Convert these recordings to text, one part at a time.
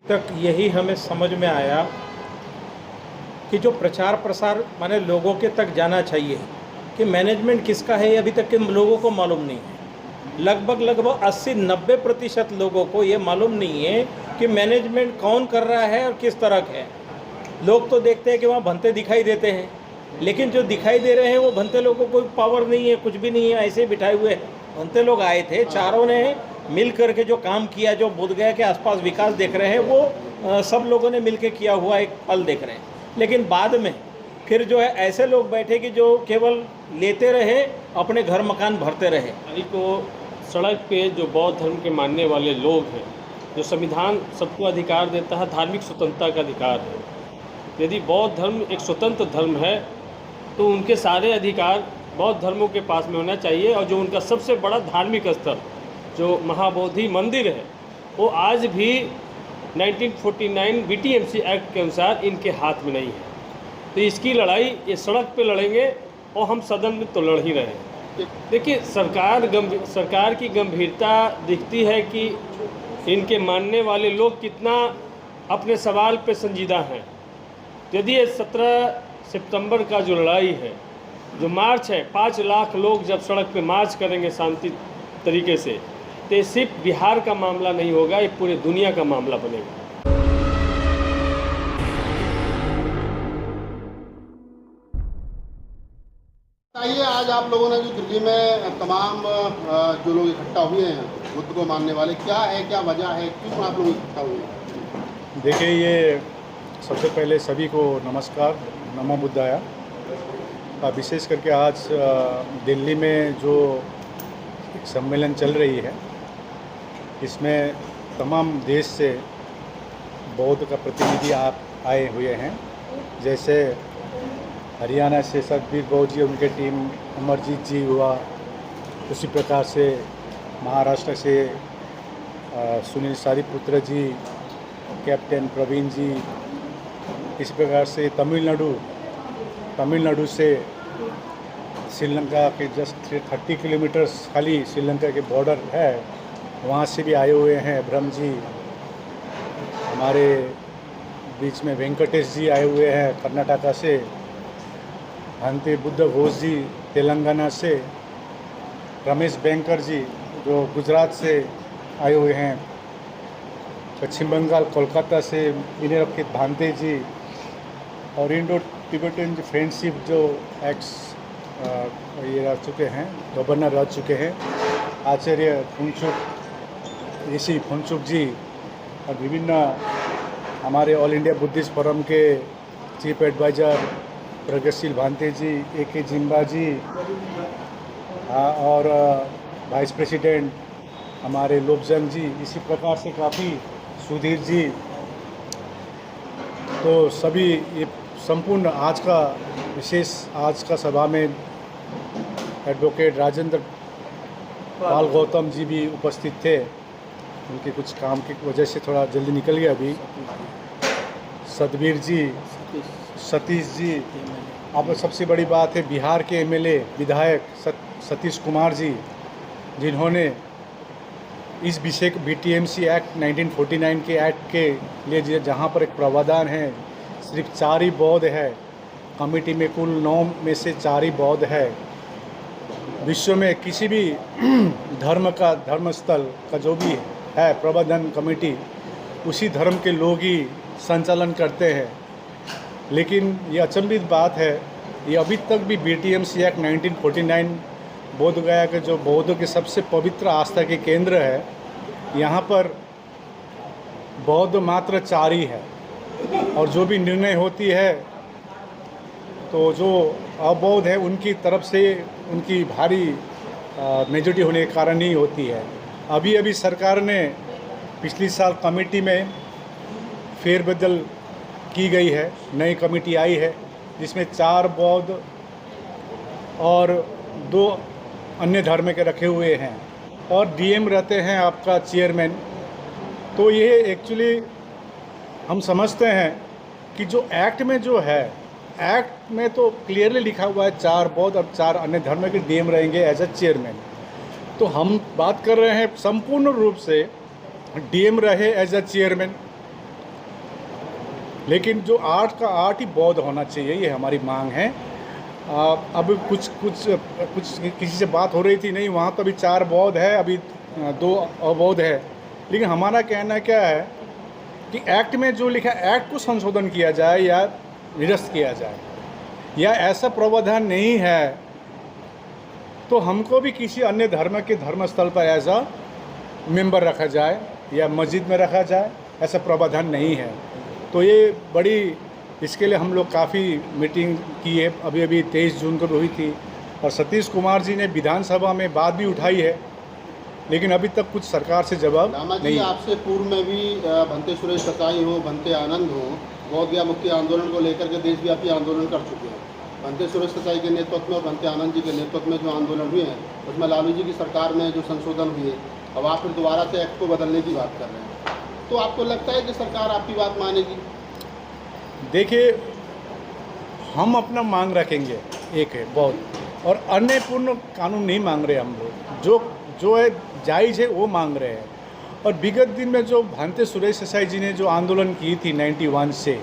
तक यही हमें समझ में आया कि जो प्रचार प्रसार माने लोगों के तक जाना चाहिए कि मैनेजमेंट किसका है, ये अभी तक के लोगों को मालूम नहीं है। लगभग 80-90% लोगों को ये मालूम नहीं है कि मैनेजमेंट कौन कर रहा है और किस तरह का है। लोग तो देखते हैं कि वहाँ भंते दिखाई देते हैं, लेकिन जो दिखाई दे रहे हैं वो भंते लोगों को कोई पावर नहीं है, कुछ भी नहीं है, ऐसे ही बिठाए हुए हैं। भंते लोग आए थे, चारों ने मिल करके जो काम किया, जो बोधगया के आसपास विकास देख रहे हैं वो सब लोगों ने मिल के किया हुआ एक फल देख रहे हैं। लेकिन बाद में फिर जो है ऐसे लोग बैठे कि जो केवल लेते रहे, अपने घर मकान भरते रहे। को सड़क पे जो बौद्ध धर्म के मानने वाले लोग हैं, जो संविधान सबको अधिकार देता है, धार्मिक स्वतंत्रता का अधिकार है। यदि बौद्ध धर्म एक स्वतंत्र धर्म है तो उनके सारे अधिकार बौद्ध धर्मों के पास में होना चाहिए। और जो उनका सबसे बड़ा धार्मिक स्थल जो महाबोधि मंदिर है, वो आज भी 1949 BTMC एक्ट के अनुसार इनके हाथ में नहीं है। तो इसकी लड़ाई ये सड़क पे लड़ेंगे और हम सदन में तो लड़ ही रहे हैं। देखिए, सरकार की गंभीरता दिखती है कि इनके मानने वाले लोग कितना अपने सवाल पे संजीदा हैं। यदि ये 17 सितंबर का जो लड़ाई है, जो मार्च है, 5 लाख लोग जब सड़क पे मार्च करेंगे शांति तरीके से, तो सिर्फ बिहार का मामला नहीं होगा, ये पूरे दुनिया का मामला बनेगा। आइए, आज आप लोगों ने जो दिल्ली में तमाम जो लोग इकट्ठा हुए हैं बुद्ध को मानने वाले, क्या है, क्या वजह है, क्यों आप लोग इकट्ठा हुए हैं? देखिए, ये सबसे पहले सभी को नमस्कार, नमो बुद्धाया। विशेष करके आज दिल्ली में जो एक सम्मेलन चल रही है, इसमें तमाम देश से बौद्ध का प्रतिनिधि आप आए हुए हैं। जैसे हरियाणा से सतबीर बौद्ध जी, उनके टीम अमरजीत जी हुआ, उसी प्रकार से महाराष्ट्र से सुनील सारीपुत्र जी, कैप्टन प्रवीण जी, इस प्रकार से तमिलनाडु से श्रीलंका के जस्ट 30 किलोमीटर खाली श्रीलंका के बॉर्डर है, वहाँ से भी आए हुए हैं ब्रह्म जी। हमारे बीच में वेंकटेश जी आए हुए हैं कर्नाटका से, हंते बुद्ध घोष जी तेलंगाना से, रमेश बैंकर जी जो गुजरात से आए हुए हैं, पश्चिम बंगाल कोलकाता से विनयरक्षित भांते जी, और इंडो तिब्बतन फ्रेंडशिप जो एक्स ये रह चुके हैं, गवर्नर रह चुके हैं, आचार्य फुनचुक ऋषि फुनचुक जी, और विभिन्न हमारे ऑल इंडिया बुद्धिस्ट फोरम के चीफ एडवाइज़र प्रगतिशील भांते जी, AK जिम्बा जी, और वाइस प्रेसिडेंट हमारे लोबजंग जी, इसी प्रकार से काफ़ी सुधीर जी। तो सभी ये संपूर्ण आज का विशेष आज का सभा में एडवोकेट राजेंद्र पाल गौतम जी भी उपस्थित थे। उनके कुछ काम की वजह से थोड़ा जल्दी निकल गया अभी। सतबीर जी, सतीश जी, अब सबसे बड़ी बात है बिहार के MLA विधायक सतीश कुमार जी, जिन्होंने इस विषय BTMC एक्ट 1949 के एक्ट के लिए जहाँ पर एक प्रावधान है सिर्फ 4 ही बौद्ध है, कमेटी में कुल 9 में से 4 ही बौद्ध है। विश्व में किसी भी धर्मस्थल का जो भी है प्रबंधन कमेटी, उसी धर्म के लोग ही संचालन करते हैं। लेकिन ये अचंभित बात है, ये अभी तक भी BTMC एक्ट 1949 बोध गया के जो बौद्धों के सबसे पवित्र आस्था के केंद्र है, यहाँ पर बौद्ध मात्र 4 ही है, और जो भी निर्णय होती है तो जो अबौद्ध है उनकी तरफ से उनकी भारी मेजॉरिटी होने के कारण ही होती है। अभी सरकार ने पिछले साल कमेटी में फेरबदल की गई है, नई कमेटी आई है जिसमें 4 बौद्ध और 2 अन्य धर्म के रखे हुए हैं, और DM रहते हैं आपका चेयरमैन। तो ये एक्चुअली हम समझते हैं कि जो एक्ट में जो है, एक्ट में तो क्लियरली लिखा हुआ है 4 बौद्ध और 4 अन्य धर्म के DM रहेंगे एज अ चेयरमैन। तो हम बात कर रहे हैं संपूर्ण रूप से DM रहे एज अ चेयरमैन, लेकिन जो आर्ट का आर्ट ही बौद्ध होना चाहिए, ये हमारी मांग है। अब कुछ किसी से बात हो रही थी, नहीं वहाँ तो अभी 4 बौद्ध है, अभी 2 अबौद्ध है। लेकिन हमारा कहना क्या है कि एक्ट में जो लिखा है एक्ट को संशोधन किया जाए या निरस्त किया जाए, या ऐसा प्रावधान नहीं है तो हमको भी किसी अन्य धर्म के धर्मस्थल पर एज अ मेंबर रखा जाए या मस्जिद में रखा जाए, ऐसा प्रावधान नहीं है। तो ये बड़ी, इसके लिए हम लोग काफ़ी मीटिंग की है, अभी 23 जून को हुई थी, और सतीश कुमार जी ने विधानसभा में बात भी उठाई है, लेकिन अभी तक कुछ सरकार से जवाब लामा जी, नहीं। आपसे पूर्व में भी भंते सुरेश ससाई हो, भंते आनंद हो, बौद्ध गया मुक्ति आंदोलन को लेकर के देशव्यापी आंदोलन कर चुके हैं। भंते सुरेश ससाई के नेतृत्व में और भंते आनंद जी के नेतृत्व में जो आंदोलन हुए हैं, उसमें लालू जी की सरकार में जो संशोधन हुए, अब आप फिर दोबारा से एक्ट को बदलने की बात कर रहे हैं, तो आपको लगता है कि सरकार आपकी बात मानेगी? देखिए, हम अपना मांग रखेंगे, एक है बौद्ध, और अन्य पूर्ण कानून नहीं मांग रहे हम लोग, जो है जायज़ है वो मांग रहे हैं। और विगत दिन में जो भंते सुरेश ससाई जी ने जो आंदोलन की थी 91 से,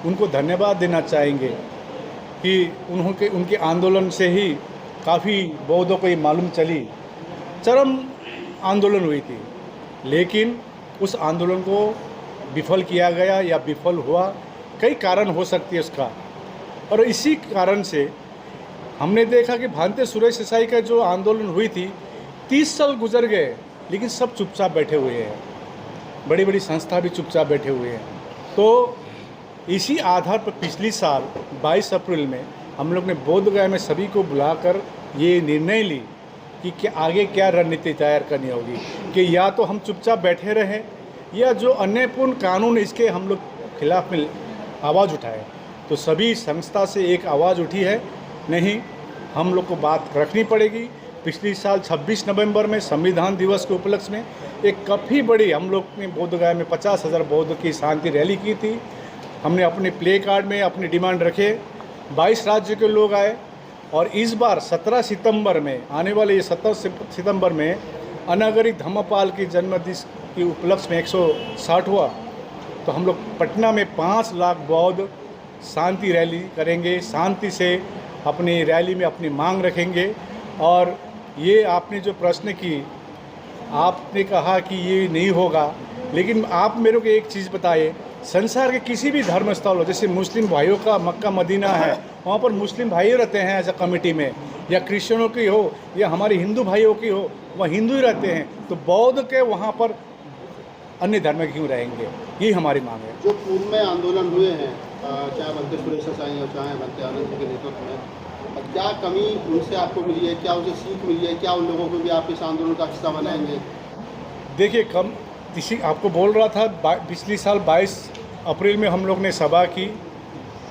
उनको धन्यवाद देना चाहेंगे कि उनके आंदोलन से ही काफ़ी बौद्धों को ये मालूम चली, चरम आंदोलन हुई थी, लेकिन उस आंदोलन को विफल किया गया या विफल हुआ, कई कारण हो सकती है उसका। और इसी कारण से हमने देखा कि भंते सुरेश ससाई का जो आंदोलन हुई थी, 30 साल गुजर गए, लेकिन सब चुपचाप बैठे हुए हैं, बड़ी बड़ी संस्था भी चुपचाप बैठे हुए हैं। तो इसी आधार पर पिछली साल 22 अप्रैल में हम लोग ने बोध गया में सभी को बुलाकर ये निर्णय ली कि आगे क्या रणनीति तैयार करनी होगी, कि या तो हम चुपचाप बैठे रहें या जो अन्यायपूर्ण कानून इसके हम लोग खिलाफ में आवाज़ उठाएं। तो सभी संस्था से एक आवाज़ उठी है, नहीं हम लोग को बात रखनी पड़ेगी। पिछली साल 26 नवंबर में संविधान दिवस के उपलक्ष्य में एक काफ़ी बड़ी हम लोग ने बोध गया में 50,000 बौद्ध की शांति रैली की थी। हमने अपने प्ले कार्ड में अपनी डिमांड रखे, 22 राज्य के लोग आए, और इस बार 17 सितंबर में, आने वाले ये 17 सितंबर में अनागरिक धम्मपाल की जन्मदिन के उपलक्ष्य में 160 हुआ, तो हम लोग पटना में 5 लाख बौद्ध शांति रैली करेंगे, शांति से अपनी रैली में अपनी मांग रखेंगे। और ये आपने जो प्रश्न की, आपने कहा कि ये नहीं होगा, लेकिन आप मेरे को एक चीज़ बताइए, संसार के किसी भी धर्म स्थल हो, जैसे मुस्लिम भाइयों का मक्का मदीना है, वहाँ पर मुस्लिम भाई रहते हैं एज अ कमेटी में, या क्रिश्चियनों की हो या हमारे हिंदू भाइयों की हो, वह हिंदू ही रहते हैं, तो बौद्ध के वहाँ पर अन्य धर्म के क्यों रहेंगे? यही हमारी मांग है। जो पूर्व में आंदोलन हुए हैं, चाहे भंते सुरेश ससाई हो चाहे भंते आनंद जी के नेतृत्व में, क्या कमी उनसे आपको मिली है, क्या उनसे सीख मिली है, क्या उन लोगों को भी आप इस आंदोलन का हिस्सा बनाएंगे? देखिए, किसी आपको बोल रहा था, पिछली साल 22 अप्रैल में हम लोग ने सभा की।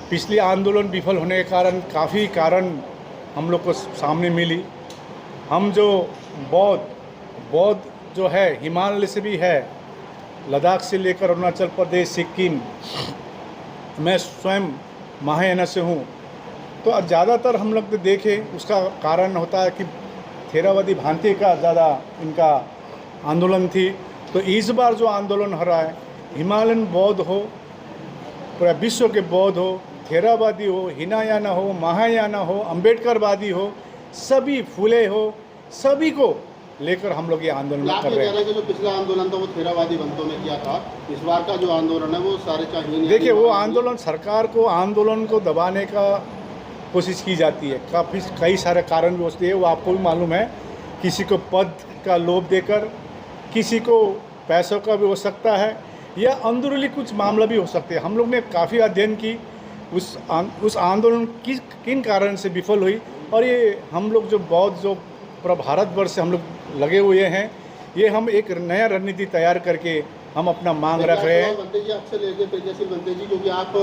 पिछले आंदोलन विफल होने के कारण काफ़ी कारण हम लोग को सामने मिली। हम जो बौद्ध जो है हिमालय से भी है, लद्दाख से लेकर अरुणाचल प्रदेश, सिक्किम, मैं स्वयं महायाना से हूँ, तो ज़्यादातर हम लोग देखें उसका कारण होता है कि थेरावादी भांति का ज़्यादा इनका आंदोलन थी। तो इस बार जो आंदोलन हो रहा है, हिमालयन बौद्ध हो, पूरा विश्व के बौद्ध हो, थेरावादी हो, हिनायाना हो, महायाना हो, अम्बेडकरवादी हो, सभी फूले हो, सभी को लेकर हम लोग ये आंदोलन कर रहे हैं। कि जो पिछला आंदोलन था वो थेरावादी भंतों ने किया था, इस बार का जो आंदोलन है वो सारे चाहिए। देखिए, वो आंदोलन सरकार को आंदोलन को दबाने का कोशिश की जाती है, कई सारे कारण भी होते हैं, वो आपको भी मालूम है। किसी को पद का लोभ देकर, किसी को पैसों का भी हो सकता है, या अंदरूनी कुछ मामला भी हो सकते हैं। हम लोग ने काफ़ी अध्ययन की उस आंदोलन किन कारण से विफल हुई, और ये हम लोग जो बौद्ध जो पूरा भारतवर्ष से हम लोग लगे हुए हैं, ये हम एक नया रणनीति तैयार करके हम अपना मांग रख रहे हैं। भंते जी, आपसे लेके तेजस्वी भंते जी, क्योंकि आप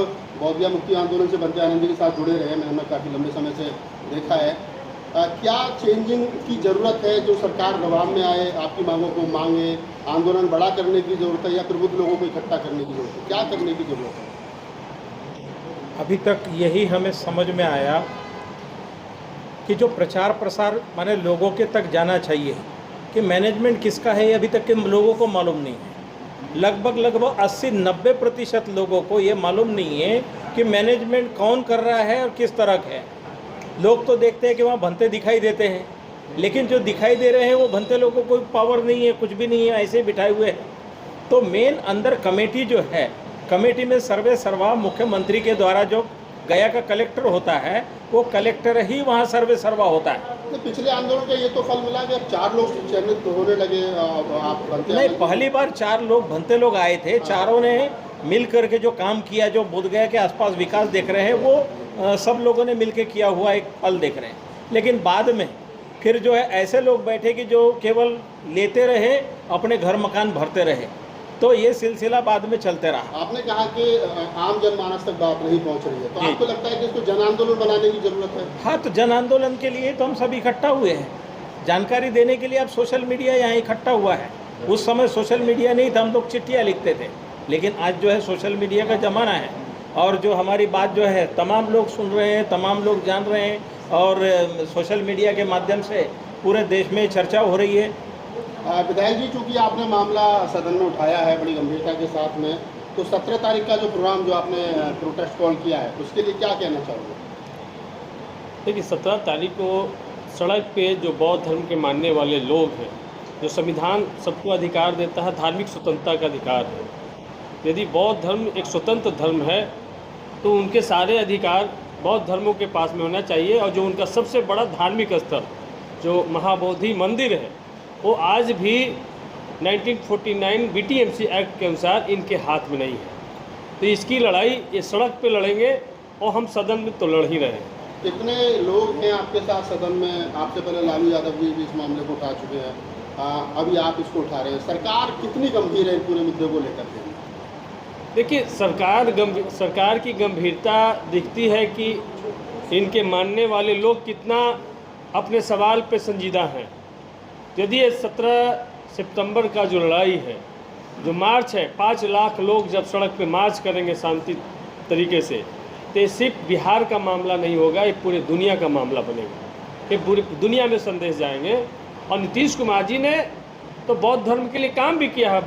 बौद्ध गया मुक्ति आंदोलन से भंते आनंद जी के साथ जुड़े रहे हैं, मैंने काफ़ी लंबे समय से देखा है, क्या चेंजिंग की ज़रूरत है? जो सरकार दबाव में आए, आपकी मांगों को मांगे, आंदोलन बड़ा करने की ज़रूरत है, या फिर बुद्ध लोगों को इकट्ठा करने की ज़रूरत है? क्या करने की ज़रूरत है? अभी तक यही हमें समझ में आया कि जो प्रचार प्रसार माने लोगों के तक जाना चाहिए कि मैनेजमेंट किसका है, ये अभी तक के लोगों को मालूम नहीं है। लगभग 80-90% लोगों को ये मालूम नहीं है कि मैनेजमेंट कौन कर रहा है और किस तरह का है। लोग तो देखते हैं कि वहाँ भंते दिखाई देते हैं, लेकिन जो दिखाई दे रहे हैं वो भंते लोगों को कोई पावर नहीं है, कुछ भी नहीं है, ऐसे बिठाए हुए हैं। तो मेन अंदर कमेटी जो है, कमेटी में सर्वे सर्वा मुख्यमंत्री के द्वारा जो गया का कलेक्टर होता है, वो कलेक्टर ही वहाँ सर्वे सर्वा होता है। तो पिछले आंदोलन का ये तो फल मिला कि अब 4 लोग चयनित होने लगे। आप भंते नहीं, पहली बार 4 लोग भंते लोग आए थे, चारों ने मिल करके जो काम किया, जो बोधगया के आसपास विकास देख रहे हैं, वो सब लोगों ने मिल के किया हुआ एक फल देख रहे हैं। लेकिन बाद में फिर जो है ऐसे लोग बैठे कि जो केवल लेते रहे, अपने घर मकान भरते रहे, तो ये सिलसिला बाद में चलते रहा। आपने कहा कि आम जनमानस तक बात नहीं पहुंच रही है, तो आपको लगता है कि इसको जन आंदोलन बनाने की जरूरत है? हाँ, तो जन आंदोलन के लिए तो हम सब इकट्ठा हुए हैं, जानकारी देने के लिए। अब सोशल मीडिया यहाँ इकट्ठा हुआ है। उस समय सोशल मीडिया नहीं था, हम लोग चिट्ठियाँ लिखते थे, लेकिन आज जो है सोशल मीडिया का ज़माना है, और जो हमारी बात जो है तमाम लोग सुन रहे हैं, तमाम लोग जान रहे हैं, और सोशल मीडिया के माध्यम से पूरे देश में चर्चा हो रही है। विधायक जी, चूँकि आपने मामला सदन में उठाया है बड़ी गंभीरता के साथ में, तो 17 तारीख का जो प्रोग्राम जो आपने प्रोटेस्ट कॉल किया है, उसके लिए क्या कहना चाहोगे? देखिए, 17 तारीख को सड़क पे जो बौद्ध धर्म के मानने वाले लोग हैं, जो संविधान सबको अधिकार देता है, धार्मिक स्वतंत्रता का अधिकार है। यदि बौद्ध धर्म एक स्वतंत्र धर्म है तो उनके सारे अधिकार बौद्ध धर्मों के पास में होना चाहिए। और जो उनका सबसे बड़ा धार्मिक स्थल जो महाबोधि मंदिर है, वो आज भी 1949 BTMC एक्ट के अनुसार इनके हाथ में नहीं है। तो इसकी लड़ाई ये सड़क पे लड़ेंगे, और हम सदन में तो लड़ ही रहे हैं। कितने लोग हैं आपके साथ सदन में? आपसे पहले लालू यादव जी भी इस मामले को उठा चुके हैं, अभी आप इसको उठा रहे हैं। सरकार कितनी गंभीर है इस पूरे मुद्दे को लेकर के? देखिए, सरकार की गंभीरता दिखती है कि इनके मानने वाले लोग कितना अपने सवाल पे संजीदा हैं। यदि ये 17 सितंबर का जो लड़ाई है, जो मार्च है, 5 लाख लोग जब सड़क पे मार्च करेंगे शांति तरीके से, तो ये सिर्फ बिहार का मामला नहीं होगा, ये पूरी दुनिया का मामला बनेगा। ये पूरी दुनिया में संदेश जाएंगे। और नीतीश कुमार जी ने तो बौद्ध धर्म के लिए काम भी किया है,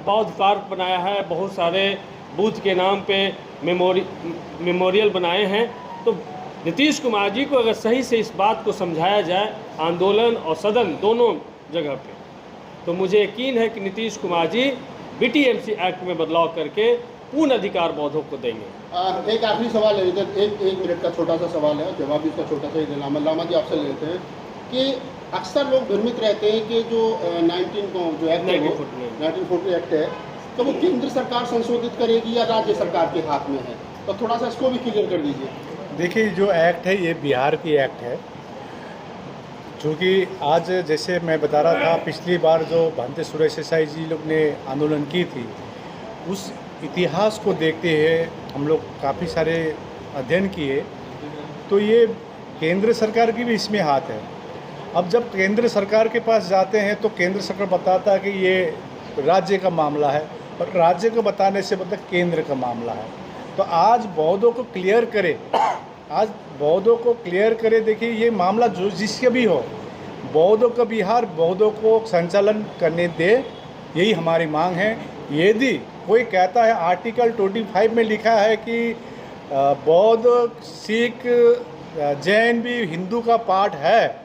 बौद्ध पार्क बनाया है, बहुत सारे बुद्ध के नाम पे मेमोरियल बनाए हैं। तो नीतीश कुमार जी को अगर सही से इस बात को समझाया जाए, आंदोलन और सदन दोनों जगह पे, तो मुझे यकीन है कि नीतीश कुमार जी BTMC एक्ट में बदलाव करके पूर्ण अधिकार बौद्धों को देंगे। एक आखिरी सवाल है, इधर एक मिनट का छोटा सा सवाल है, जवाब भी इसका छोटा सा ही लामा जी आपसे लेते हैं कि अक्सर लोग भ्रमित रहते हैं कि जो 1940 एक्ट है, तो वो केंद्र सरकार संशोधित करेगी या राज्य सरकार के हाथ में है? तो थोड़ा सा इसको भी क्लियर कर दीजिए। देखिए, जो एक्ट है ये बिहार की एक्ट है। चूँकि आज जैसे मैं बता रहा था, पिछली बार जो भंते सुरेश देसाई जी लोग ने आंदोलन की थी, उस इतिहास को देखते हुए हम लोग काफ़ी सारे अध्ययन किए, तो ये केंद्र सरकार की भी इसमें हाथ है। अब जब केंद्र सरकार के पास जाते हैं तो केंद्र सरकार बताता है कि ये राज्य का मामला है, और राज्य को बताने से मतलब केंद्र का मामला है। तो आज बौद्धों को क्लियर करे, देखिए ये मामला जो जिसके भी हो, बौद्धों का बिहार बौद्धों को संचालन करने दे, यही हमारी मांग है। यदि कोई कहता है आर्टिकल 25 में लिखा है कि बौद्ध, सिख, जैन भी हिंदू का पार्ट है,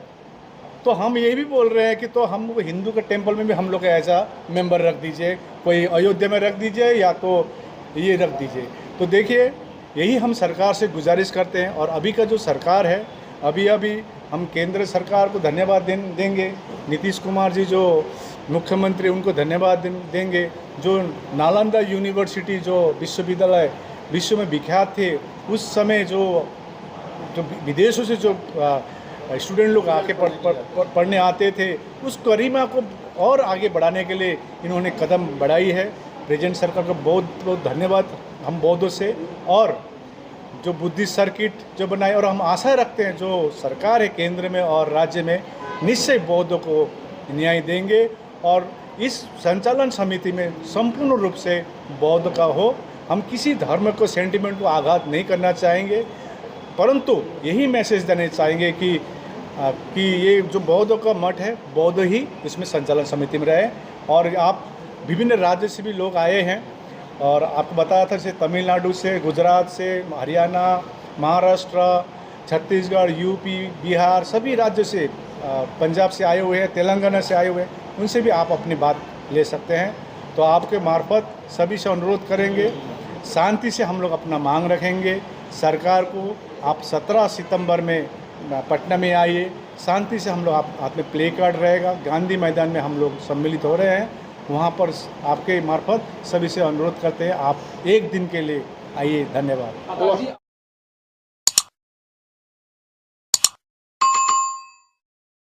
तो हम ये भी बोल रहे हैं कि तो हम हिंदू के टेम्पल में भी हम लोग ऐसा मेंबर रख दीजिए, कोई अयोध्या में रख दीजिए या तो ये रख दीजिए। तो देखिए, यही हम सरकार से गुजारिश करते हैं। और अभी का जो सरकार है, अभी हम केंद्र सरकार को धन्यवाद देंगे, नीतीश कुमार जी जो मुख्यमंत्री, उनको धन्यवाद देंगे। जो नालंदा यूनिवर्सिटी जो विश्वविद्यालय विश्व में विख्यात थे, उस समय जो विदेशों से जो स्टूडेंट लोग आके पढ़ने आते थे, उस गरिमा को और आगे बढ़ाने के लिए इन्होंने कदम बढ़ाई है। प्रेजेंट सरकार को बहुत बहुत धन्यवाद हम बौद्धों से। और जो बुद्धिस्ट सर्किट जो बनाए, और हम आशा रखते हैं जो सरकार है केंद्र में और राज्य में, निश्चय बौद्धों को न्याय देंगे, और इस संचालन समिति में संपूर्ण रूप से बौद्ध का हो। हम किसी धर्म को, सेंटिमेंट को आघात नहीं करना चाहेंगे, परंतु यही मैसेज देना चाहेंगे कि ये जो बौद्धों का मठ है, बौद्ध ही इसमें संचालन समिति में रहे। और आप विभिन्न राज्य से भी लोग आए हैं। और आपको बताया था जैसे तमिलनाडु से, गुजरात से, हरियाणा, महाराष्ट्र, छत्तीसगढ़, यूपी, बिहार, सभी राज्यों से, पंजाब से आए हुए हैं, तेलंगाना से आए हुए हैं, उनसे भी आप अपनी बात ले सकते हैं। तो आपके मार्फत सभी से अनुरोध करेंगे, शांति से हम लोग अपना मांग रखेंगे सरकार को। आप 17 सितंबर में पटना में आइए, शांति से हम लोग आप हाथ में प्ले कार्ड रहेगा, गांधी मैदान में हम लोग सम्मिलित हो रहे हैं, वहाँ पर आपके मार्फत सभी से अनुरोध करते हैं आप एक दिन के लिए आइए। धन्यवाद।